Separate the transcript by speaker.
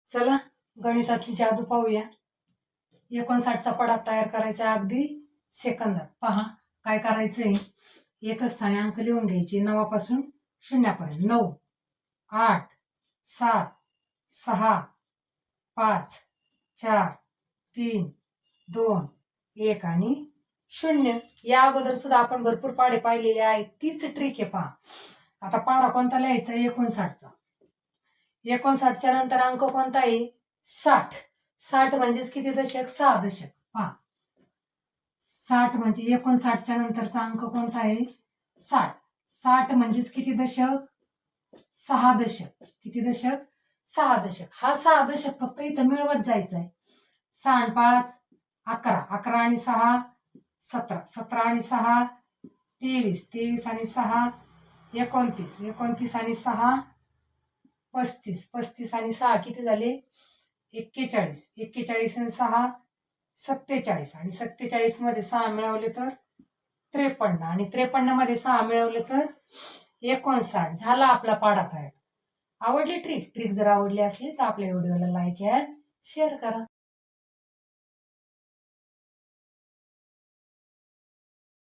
Speaker 1: चला गणितातली जादू पाहूया. 59चा पडा तयार करायचा अगदी सेकंदात. पहा काय करायचंय. एकच स्थानी अंक लिहून घ्यायचे 9 पासून 0 पर्यंत. 9, 8, 7, 6, 5, 4, 3, 2, 1 आणि 0. या अगोदर सुद्धा आपण भरपूर पाढे पाहिलेले आहेत. तीच ट्रिक आहे. पहा आता पाढा कोणता लिहायचा. 59चा. 59च्या नंतर अंक कोणता आहे. 60. 60 म्हणजेच किती दशक. 6 दशक. पहा 60 म्हणजे 59च्या नंतरचा अंक कोणता आहे. 60. 60 म्हणजेच किती दशक. 6 दशक. किती दशक. 6 दशक. हा 6 दशक फक्त इथं मिळवत जायचं आहे. 6 आणि 5 11. 11 आणि 6 17. 17 आणि 6 23. 23 आणि 6 29. 29 आणि 6 35. 35 आणि 6 किती झाले. 41. 41 आणि 6 47. आणि 47 मध्ये 6 मिळवले तर 53. आणि 53 मध्ये 6 मिळवले तर 59. झाला आपला पाढा तयार. आवडली ट्रिक. जर आवडली असली तर आपल्या व्हिडिओला लाईक अँड शेअर करा.